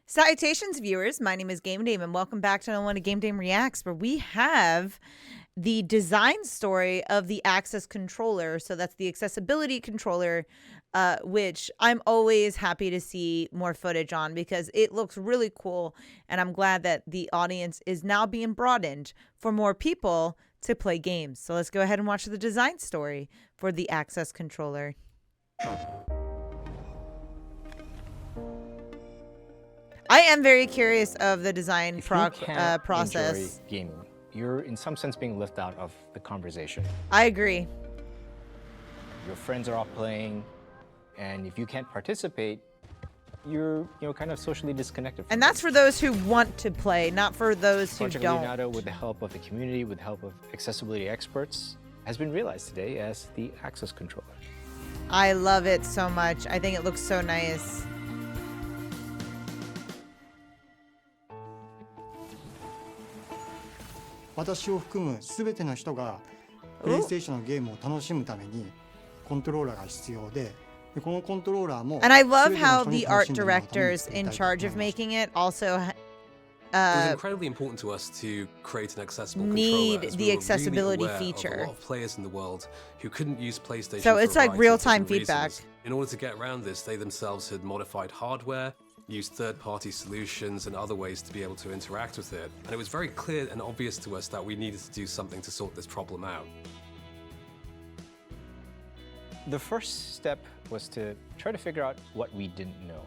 Salutations, viewers. My name is GameDame, and welcome back to another one of GameDame Reacts, where we have the design story of the Access controller. So that's the accessibility controller, which I'm always happy to see more footage on because it looks really cool, and I'm glad that the audience is now being broadened for more people to play games. So let's go ahead and watch the design story for the Access controller. I am very curious of the design process. Enjoy gaming, you're in some sense being left out of the conversation. I agree. Your friends are all playing, and if you can't participate, you're kind of socially disconnected. And that's for those who want to play, not for those who Project don't. Leonardo, with the help of the community, with the help of accessibility experts, has been realized today as the Access controller. I love it so much. I think it looks so nice. PlayStation のゲームを楽しむためにコントローラーが必要で、このコントローラーも And I love how the art directors in charge of making it also it was incredibly important to us to create an accessible need controller, as the we were accessibility really aware feature. Of a lot of players in the world who couldn't use PlayStation. So for it's a like variety of real-time different feedback. reasons. In order to get around this, they themselves had modified hardware, used third-party solutions and other ways to be able to interact with it. And it was very clear and obvious to us that we needed to do something to sort this problem out. The first step was to try to figure out what we didn't know.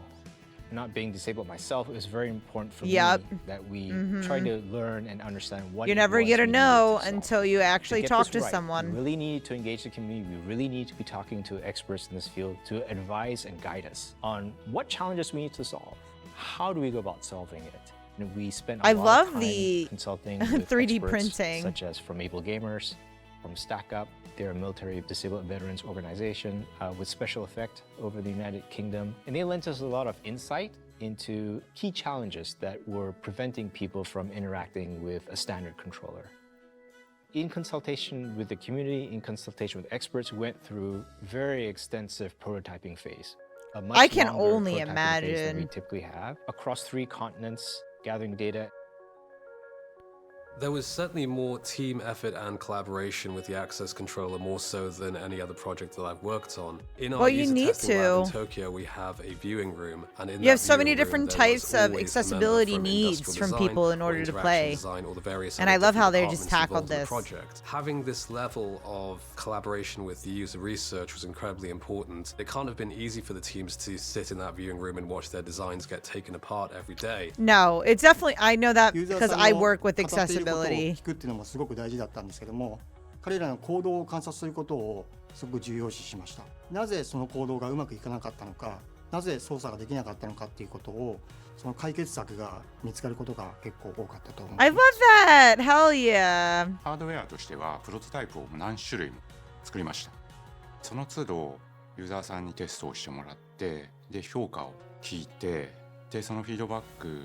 Not being disabled myself, it was very important for me that we try to learn and understand what You're never gonna know until you actually talk to someone. We really need to engage the community. We really need to be talking to experts in this field to advise and guide us on what challenges we need to solve. How do we go about solving it? And we spent a lot of time consulting with 3D experts printing, such as from Able Gamers, from Stack Up. They're a military disabled veterans organization with special effect over the United Kingdom. And they lent us a lot of insight into key challenges that were preventing people from interacting with a standard controller. In consultation with the community, in consultation with experts, we went through very extensive prototyping phase. A much I can longer only prototyping phase imagine than we typically have across 3 continents, gathering data. There was certainly more team effort and collaboration with the Access controller, more so than any other project that I've worked on. In our user testing lab in Tokyo, we have a viewing room, and in you have so many different types of accessibility needs from people in order to play. And I love how they just tackled this. Having this level of collaboration with the user research was incredibly important. It can't have been easy for the teams to sit in that viewing room and watch their designs get taken apart every day. No, it's definitely, I know that because I work with accessibility. 聞くっていうのもすごく大事だったんですけども、彼らの行動を観察することをすごく重要視しました。なぜその行動がうまくいかなかったのか、なぜ操作ができなかったのかっていうことを、その解決策が見つかることが結構多かったと思います。I love that! Hell yeah! ハードウェアとしてはプロトタイプを何種類も作りました。その都度ユーザーさんにテストをしてもらって、で評価を聞いて、でそのフィードバック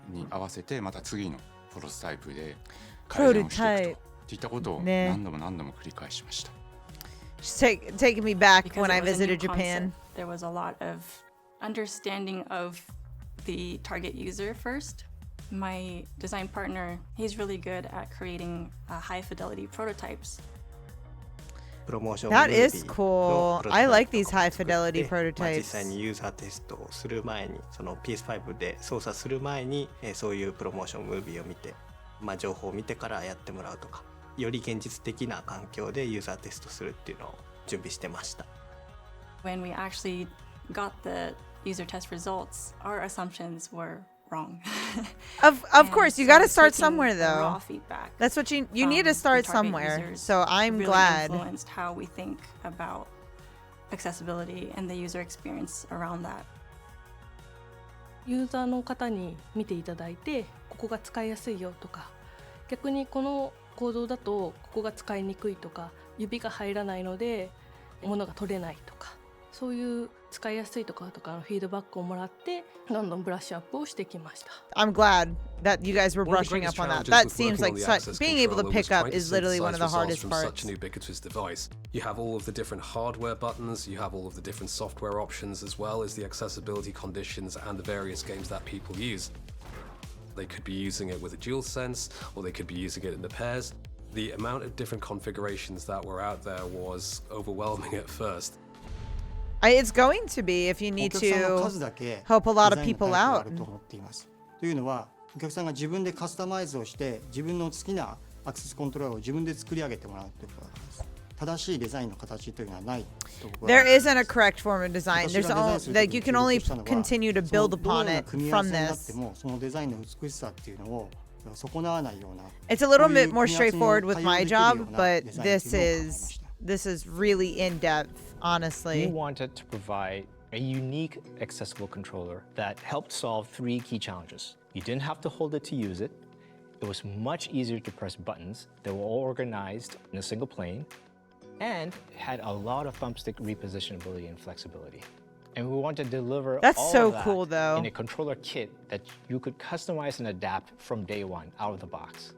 に合わせてまた次のプロトタイプで改善をしていくといったことを何度も何度も繰り返しました。Just taking me back when I visited Japan. There was a lot of understanding of the target user first. My design partner, he's really good at creating high fidelity prototypes. That is cool. I like these high fidelity prototypes. 実際にユーザーテストをする前に、その PS5 で操作する前に、そういうプロモーションムービーを見て、情報を見てからやってもらうとか、より現実的な環境でユーザーテストするっていうのを準備してました。When we actually got the user test results, our assumptions were wrong. Of course, you got to start somewhere though. Raw feedback. That's what you need to start somewhere. So I'm really glad. Influenced how we think about accessibility and the user experience around that. ユーザーの方に見ていただいて、ここが使いやすいよとか、逆にこの構造だとここが使いにくいとか、指が入らないので物が取れないとか、そういう使いやすいとかのフィードバックをもらってどんどんブラッシュアップをしてきました。 I'm glad that you guys were One of the brushing greatest up on that. challenges That with seems working on like the such, access being able to controller was pick up trying to is literally one of the synthesize hardest results from parts. such an ubiquitous device. You have all of the different hardware buttons, you have all of the different software options, as well as the accessibility conditions and the various games that people use. They could be using it with a DualSense, or they could be using it in the pairs. The amount of different configurations that were out there was overwhelming at first. It's going to be if you お need 客さんの to 数だけ help a lot デ of ザインのタイプ people があ out. ると思っています。というのはお客さんが自分でカスタマイズをして自分の好きなアクセスコントローラーを自分で作り上げてもらうということです。正しいデザインの形というのはないと僕は There isn't a correct form of design. There's 私がデザイ all ンする that 時 you に can 注 only 力したのは continue to その build どのよう upon な it 組み合わ from せになっ this. てもそのデザインの美しさっていうのを損なわないような It's a little そういう bit more 組み合わせに straightforward with 対応 my できるよ job, うな but デザインっていうのを考えました。 this is really in depth, We honestly. wanted to provide a unique accessible controller that helped solve 3 key challenges. You didn't have to hold it to use it. It was much easier to press buttons that were all organized in a single plane, and had a lot of thumbstick repositionability and flexibility. And we wanted to deliver That's all so of that cool, though. in a controller kit that you could customize and adapt from day one out of the box.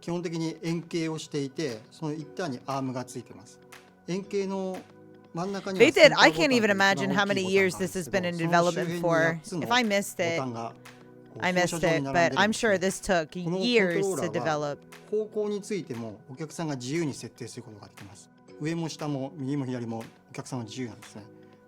基本的に円形をしていてその一端にアームがついてます。円形の真ん中には They セン did. ター I ボタン can't と even 一番 imagine 大 how きい many ボタン years があるん this です has け been ど in その周 development 辺に for. 8つの If I missed ボ it, タンが I 放 missed 射状 it, に並ん but でるん I'm ですね sure this took このコント years ロー to ラーは develop. 方向についてもお客さんが自由に設定することができます。上も下も右も左もお客さんは自由なんですね。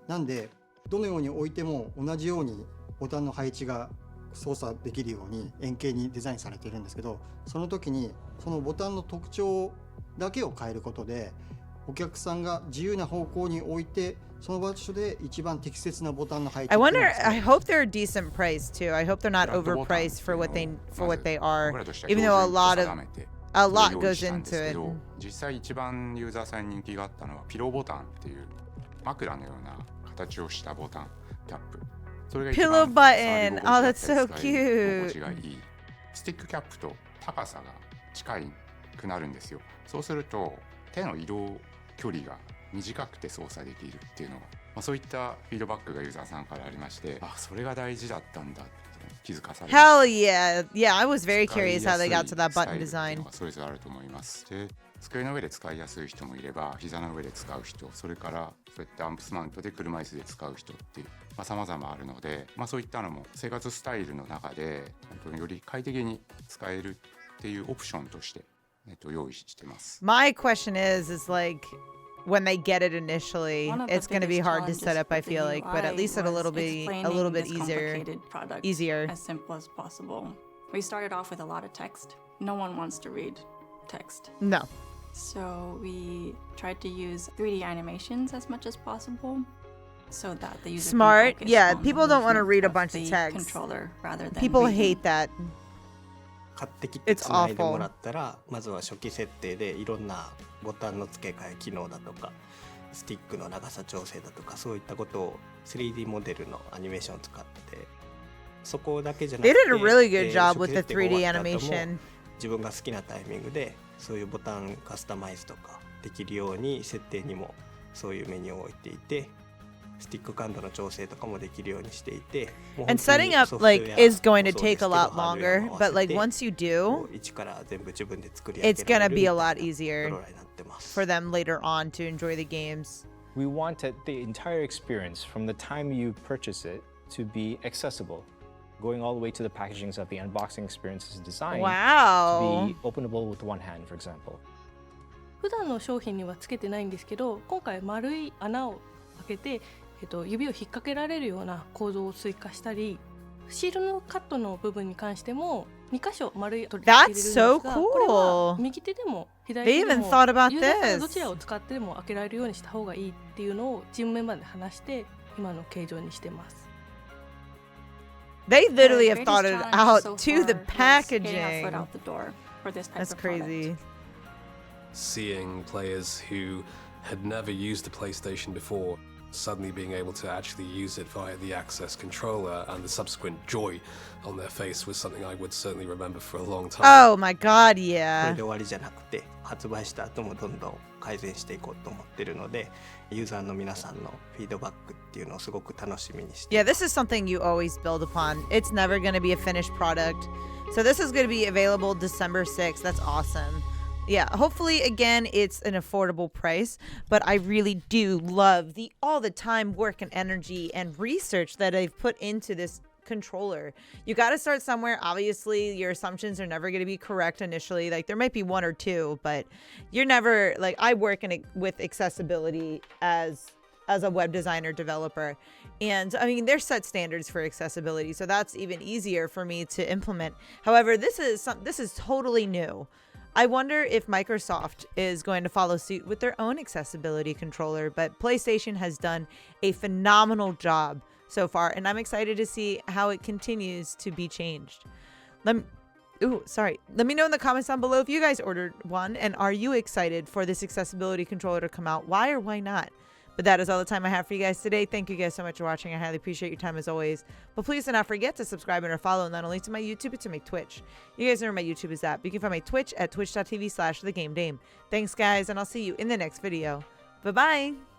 なんでどのように置いても同じようにボタンの配置が操作できるように円形にデザインされているんですけど、その時にそのボタンの特徴だけを変えることでお客さんが自由な方向に置いてその場所で一番適切なボタンの配置 I をするん wonder. ですね。 I hope they're a decent price too. I hope they're not フラットボタンっていう overpriced for what の they を are. 僕らとしては Even 標 though a 準と lot 定 of めて a それを lot 用意 goes したんですけ into ど it. 実際一番ユーザーさんに人気があったのはピローボタンっていう枕のような形をしたボタンキャップ。それが一 Pillow 番 button. 触 Oh, り that's 心地だ so ったり使い心 cute. 地がいい。スティックキャップと高さが近くなるんですよ。そうすると手の移動距離が短くて操作できるっていうのが、そういったフィードバックがユーザーさんからありまして、それが大事だったんだって気づかされました。 Hell yeah. Yeah, I was very 使い curious や how す they い got to that スタイ button ルっていう design. のがそれぞれあると思います。で、机の上で使いやすい人もいれば膝の上で使う人、それからそういったアンプスマウントで車椅子で使う人っていう様々あるので、そういったのも生活スタイルの中で本当により快適に使えるっていうオプションとして、用意してます。 My question is like when they get it initially, One of the it's going to be biggest hard to challenges set up, I with the feel like, but at UI least it'll was be a explaining little bit this easier. complicated product easier. as simple as possible. We started off with a lot of text. No one wants to read text. No. So we tried to use 3D animations as much as possible so that the user Smart. can focus Yeah, on people the don't want to movement read a of bunch of the text. controller rather than People reading. hate that. 買ってきて It's つないで awful. もらったらまずは初期設定でいろんなボタンの付け替え機能だとかスティックの長さ調整だとかそういったことを 3D モデルのアニメーションを使ってそこだけじゃなく They て did a really good job 初 with 期 the 設定が 3D 終わった後も animation. 自分が好きなタイミングでそういうボタンカスタマイズとかできるように設定にもそういうメニューを置いていてスティック感度の調整とかもできるようにしていて And setting up like is going to take a lot longer, but like once you do, 一から全部自分で作り上げ it's ら gonna れる be み a たいな lot コ easier ントローラーになってます for them later on to enjoy the games. We wanted the entire experience from the time you purchase it to be accessible, going all the way to the packagings of the unboxing experience is designed Wow. to be openable with one hand, for example. 普段の商品にはつけてないんですけど今回丸い穴を開けて、指を引っ掛けられるような構造を追加したりシールのカットの部分に関しても2箇所丸い取り付け入れるんですが That's so これは cool. 右手でも左 They 手で even も thought about ユーザーさんが this. どちらを使ってでも開けられるようにした方がいいっていうのをチームメンバーで話して今の形状にしてます。 They literally The have thought it greatest out challenge so to the far was getting our foot packaging. out the door for this type That's of product. crazy. Seeing players who had never used a PlayStation before suddenly being able to actually use it via the access controller and the subsequent joy on their face was something I would certainly remember for a long time. Oh my god, こ yeah. れで終わりじゃなくて発売した後もどんどん改善していこうと思ってるのでユーザーの皆さんのフィードバックっていうのをすごく楽しみにして Yeah, this is something you always build upon. It's never going to be a finished product. So this is going to be available December 6th. That's awesome. Yeah, hopefully, again, it's an affordable price, but I really do love all the time, work, and energy and research that I've put into this controller. You got to start somewhere. Obviously, your assumptions are never going to be correct initially. Like, there might be one or two, but you're never, like, I work with accessibility as a web designer developer. And I mean, there's set standards for accessibility, so that's even easier for me to implement. However, this is totally new. I wonder if Microsoft is going to follow suit with their own accessibility controller, but PlayStation has done a phenomenal job so far, and I'm excited to see how it continues to be changed. Let me know in the comments down below if you guys ordered one, and are you excited for this accessibility controller to come out? Why or why not? But that is all the time I have for you guys today. Thank you guys so much for watching. I highly appreciate your time as always. But please do not forget to subscribe and or follow not only to my YouTube, but to my Twitch. You guys know where my YouTube is at. But you can find my Twitch at twitch.tv/thegamedame. Thanks, guys, and I'll see you in the next video. Bye-bye.